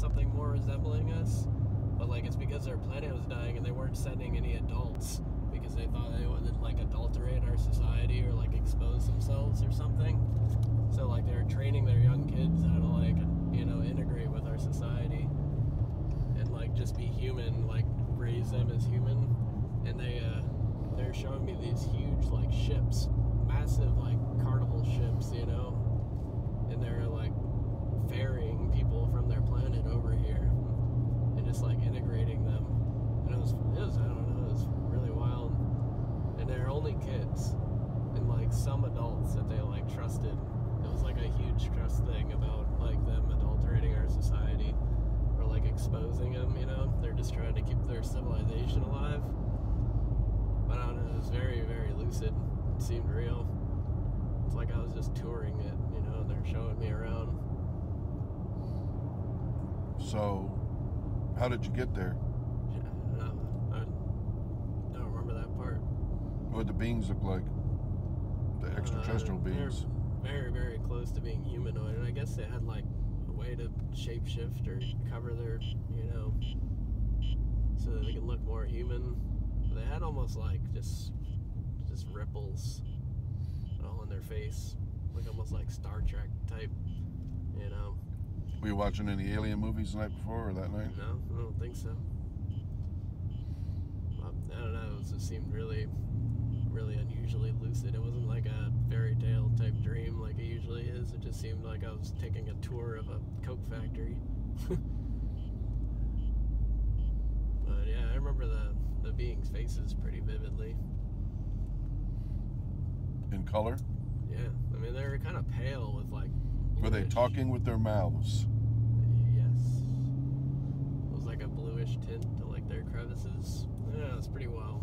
something more resembling us. But like it's because their planet was dying and they weren't sending any adults because they thought they wouldn't like adulterate our society or like expose themselves or something. So like they were training their young kids how to like, you know, integrate with our society and like just be human, like raise them as human. And they're showing me these huge like ships, massive like carnival ships, you know, and they're like ferrying people from their planet over here and just like integrating them. And it was I don't know, it was really wild. And they're only kids and like some adults that they like trusted. It was like a huge trust thing about like them adulterating our society or like exposing them, you know. They're just trying to keep their civilization alive. But I don't know, it was very, very lucid. It seemed real. It's like I was just touring it, you know, and they're showing me around. So, how did you get there? Yeah, I don't remember that part. What the beings look like? The extraterrestrial beings. They're very, very close to being humanoid, and I guess they had like a way to shapeshift or cover their, you know, so that they could look more human. They had almost like just ripples all in their face, like almost like Star Trek type, you know. Were you watching any alien movies the night before or that night? No, I don't think so. I don't know, it just seemed really, really unusually lucid. It wasn't like a fairy tale type dream like it usually is. It just seemed like I was taking a tour of a Coke factory. But yeah, I remember the beings' faces pretty vividly. In color? Yeah, I mean they were kind of pale with like bluish. Were they talking with their mouths? Yes. It was like a bluish tint to like their crevices. Yeah, it's pretty wild.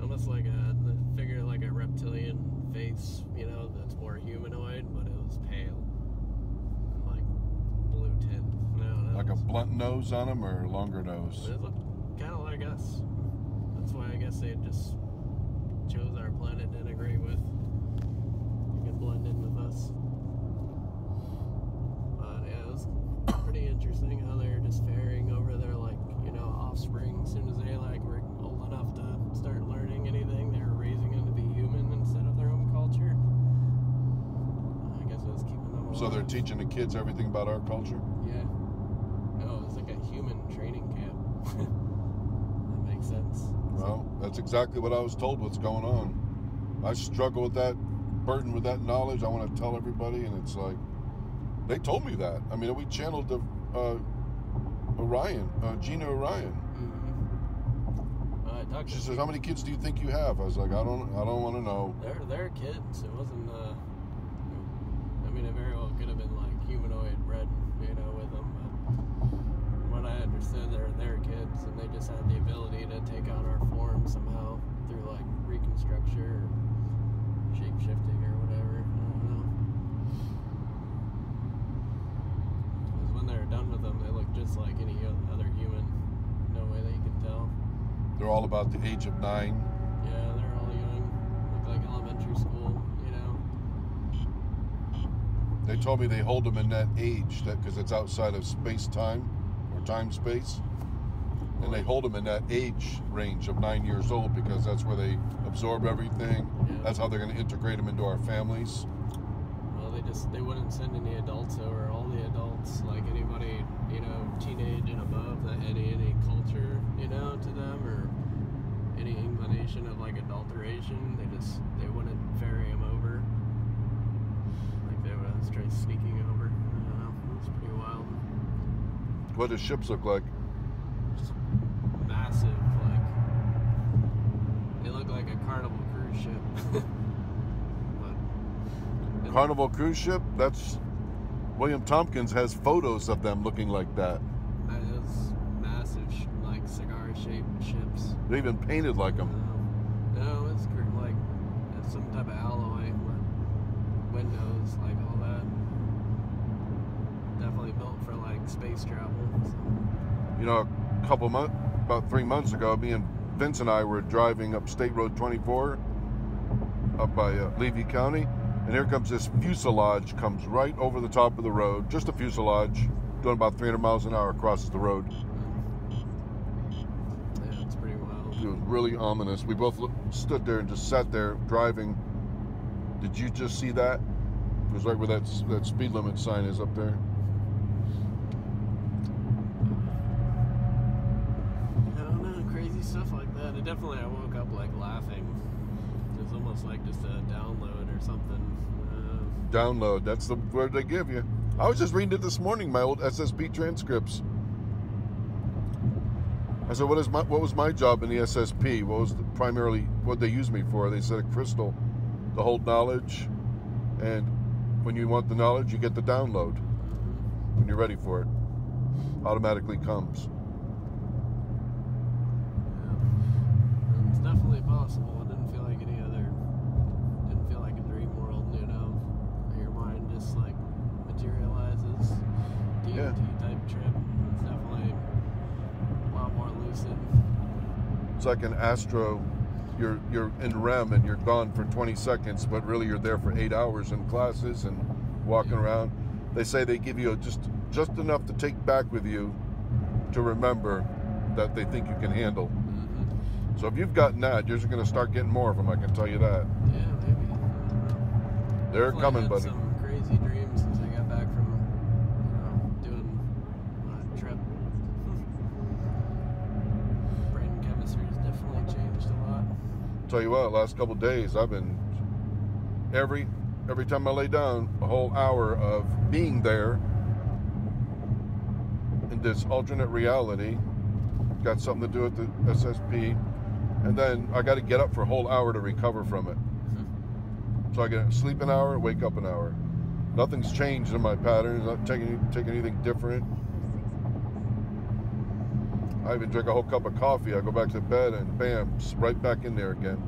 Almost like figure like a reptilian face, you know, that's more humanoid, but it was pale and like blue tint. No, like a blunt nose on them or a longer nose? It looked kind of like us. That's why I guess they just chose our planet to integrate with. You can blend in with us. But yeah, it was pretty interesting how they're just ferrying over their like, you know, offspring. As soon as they like were old enough to start learning anything, they were raising them to be human instead of their own culture. I guess it was keeping them alive. So they're teaching the kids everything about our culture? Yeah. No, it was like a human training camp. That makes sense. Well, that's exactly what I was told what's going on. I struggle with that burden, with that knowledge. I want to tell everybody, and it's like, they told me that. I mean, we channeled the Orion, Gina Orion. Mm-hmm. She says, "How many kids do you think you have?" I was like, "I don't want to know." They're kids. It wasn't. I mean, it very well could have been like humanoid bred, you know, with them. But from what I understood, they're kids, and they just had the ability to take on our form somehow through like reconstruction or shape shifting or whatever. I don't know. Because when they're done with them, they look just like any other human. No way that you can tell. They're all about the age of 9. Yeah, they're all young. Look like elementary school, you know. They told me they hold them in that age, that because it's outside of space-time or time-space, and they hold them in that age range of 9 years old because that's where they absorb everything. Yeah. That's how they're going to integrate them into our families. Well, they wouldn't send any adults over. All the adults, like anybody, you know, teenage and above that had any culture, you know, to them or any inclination of like adulteration, they wouldn't ferry them over. Like they would straight sneaking over. I don't know. It's pretty wild. What do ships look like? Just massive, like they look like a Carnival cruise ship. But Carnival cruise ship? That's William Tompkins has photos of them looking like that. Those massive, like cigar-shaped ships. They even painted like them. No, it's like some type of alloy, windows, like all that. Definitely built for like space travel. So. You know, about 3 months ago, me and Vince and I were driving up State Road 24 up by Levy County, and here comes this fuselage, comes right over the top of the road, just a fuselage, doing about 300 miles an hour across the road. Yeah, it's pretty wild. It was really ominous. We both stood there and just sat there driving. Did you just see that? It was right where that speed limit sign is up there. I don't know, crazy stuff like that. It definitely, I woke up like laughing. It was almost like just a download or something. Download, that's the word they give you. I was just reading it this morning, my old SSP transcripts. I said, what was my job in the SSP? What was primarily what they used me for? They said a crystal to hold knowledge, and when you want the knowledge, you get the download. When you're ready for it, automatically comes. Yeah. It's definitely possible. It didn't feel like any other. Didn't feel like a dream world, you know. Your mind just like materializes. DMT type trip. It's definitely a lot more lucid. It's like an Astro. You're in REM and you're gone for 20 seconds, but really you're there for 8 hours in classes and walking around. They say they give you just enough to take back with you to remember that they think you can handle. Mm-hmm. So if you've gotten that, you're just going to start getting more of them, I can tell you that. Yeah, maybe. I don't know. They're Definitely coming, had buddy. Some crazy dreams since I got back from, doing a trip. Brain chemistry has definitely changed a lot. Tell you what, last couple of days, I've been every time I lay down, a whole hour of being there in this alternate reality. Got something to do with the SSP, and then I got to get up for a whole hour to recover from it. So I get sleep an hour, wake up an hour. Nothing's changed in my patterns. Not taking anything different. I even drink a whole cup of coffee. I go back to bed and bam, right back in there again.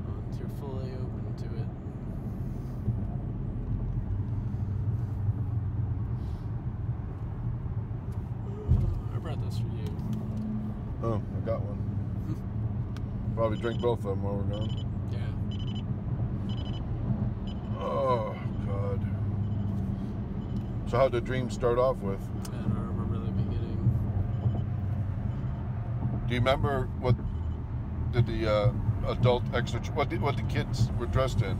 Once you're fully open to it. I brought this for you. Oh, I got one. Probably drink both of them while we're gone. Yeah. Oh, God. So how did the dream start off with? I don't remember the beginning. Do you remember what did the adult extra? What the kids were dressed in?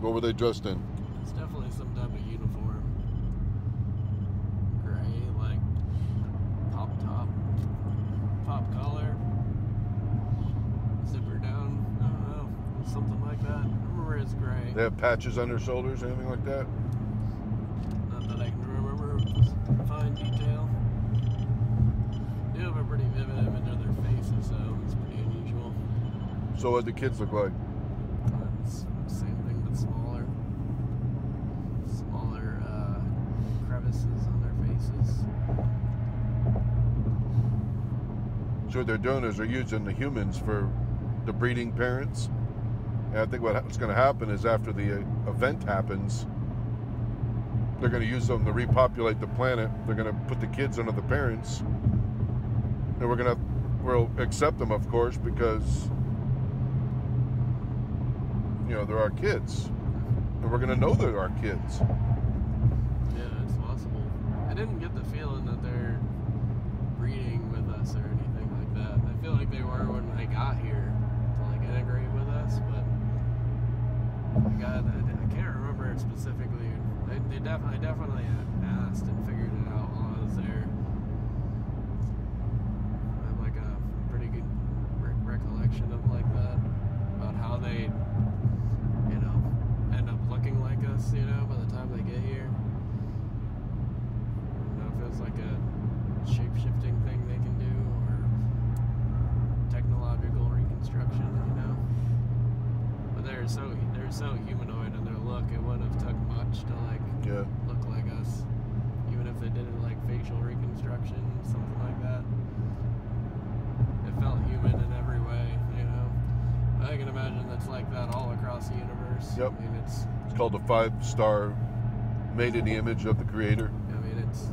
What were they dressed in? It's definitely some type of uniform. Gray, like pop top, pop collar, zipper down. I don't know, something like that. I remember it's gray. They have patches on their shoulders, anything like that? Not that I can remember fine detail. They have a pretty vivid image of their faces, so it's pretty unusual. So what did the kids look like? It's the same thing, but smaller. Smaller crevices on their faces. So what they're doing is they're using the humans for the breeding parents. And I think what's going to happen is after the event happens, they're going to use them to repopulate the planet. They're going to put the kids under the parents. And we'll accept them, of course, because, you know, they're our kids. And we're going to know they're our kids. Yeah, it's possible. I didn't get the feeling that they're breeding with us or anything like that. I feel like they were when I got here to like integrate with us, but I can't remember it specifically. I definitely asked and figured it out while I was there. I have like a pretty good recollection of like that, about how they, you know, end up looking like us, you know, by the time they get here. I don't know if it was like a shape-shifting thing they can do or technological reconstruction, you know. But they're so humanoid in their look, it wouldn't have took much to like look like us. Even if they did it like facial reconstruction, something like that. It felt human in every way, you know. I can imagine that's like that all across the universe. Yep. I mean, it's called the 5-star, made in the image of the creator. I mean, it's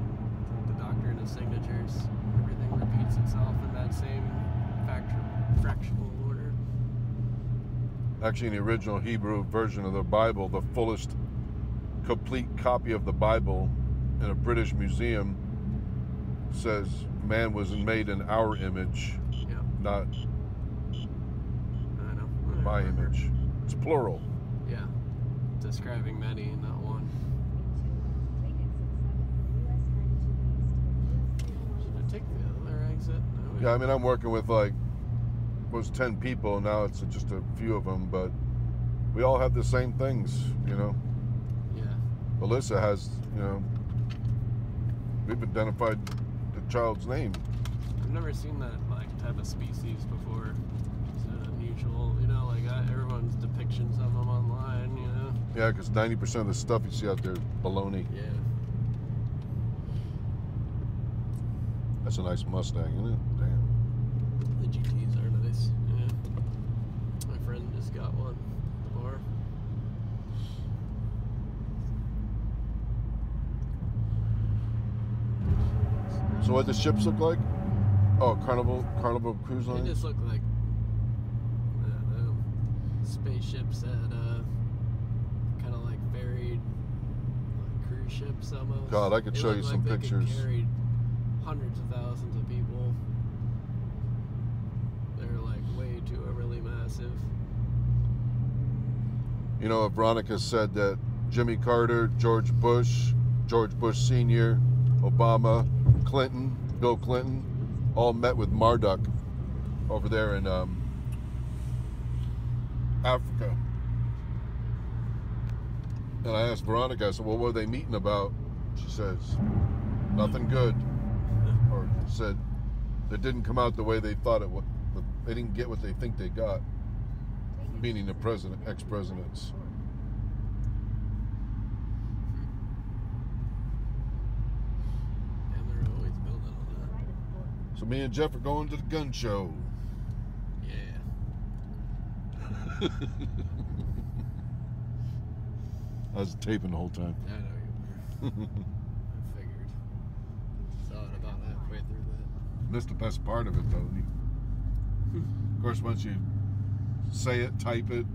the doctrine of signatures. Everything repeats itself in that same fractional order. Actually, in the original Hebrew version of the Bible, the fullest complete copy of the Bible in a British museum says man was made in our image, not I know. my image. It's plural. Yeah. Describing many, not one. Should I take the other exit? No, Yeah, I mean, I'm working with like, was 10 people, now it's just a few of them, but we all have the same things, you know. Yeah. Alyssa has, you know, we've identified the child's name. I've never seen that like type of species before. It's unusual, you know, like everyone's depictions of them online, you know. Yeah, because 90% of the stuff you see out there is baloney. Yeah. That's a nice Mustang, isn't it? Damn. The GTs are nice. Yeah. My friend just got one. Or So what the ships look like? Oh, Carnival Cruise they Line? just look like spaceships that kind of like buried like cruise ships almost. God, I could They show look you like some they pictures. Could carry hundreds of thousands of people. They're like way too overly massive. You know, Veronica said that Jimmy Carter, George Bush Sr., Obama, Clinton, Bill Clinton, all met with Marduk over there in Africa. And I asked Veronica, I said, well, what were they meeting about? She says, nothing good. Or said, it didn't come out the way they thought it would. They didn't get what they think they got. Meaning the president, ex-presidents. And they're always building on that. So me and Jeff are going to the gun show. Yeah. I was taping the whole time. I know you were. I figured. Saw it about halfway through that. That's the best part of it, though. Of course, once you say it, type it,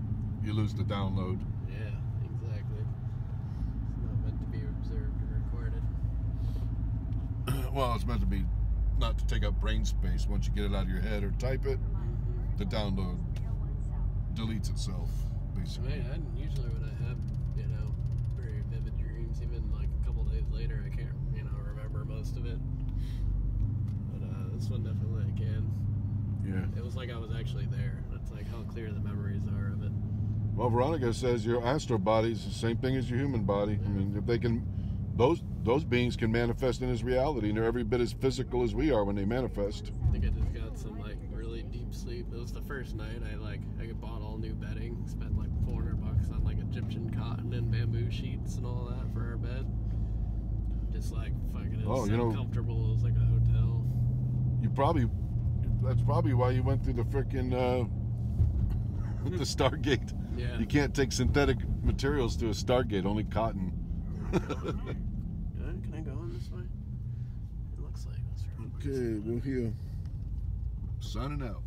you lose the download. Yeah, exactly. It's not meant to be observed or recorded. Well, it's meant to be not to take up brain space. Once you get it out of your head or type it, the download deletes itself, basically. I mean, usually when I have, you know, very vivid dreams, even like a couple days later, I can't, you know, remember most of it. But this one definitely I can. Yeah. It was like I was actually there. That's like how clear the memories are of it. Well, Veronica says your astro body is the same thing as your human body. I mean, if they can, those beings can manifest in this reality, and they're every bit as physical as we are when they manifest. I think I just got some like really deep sleep. It was the first night I bought all new bedding, spent like $400 on like Egyptian cotton and bamboo sheets and all that for our bed. Just like fucking, it was so comfortable. It was like a hotel. That's probably why you went through the frickin' the Stargate. Yeah. You can't take synthetic materials to a Stargate, only cotton. Can I go in this way? It looks like. Okay, we're here. Signing out.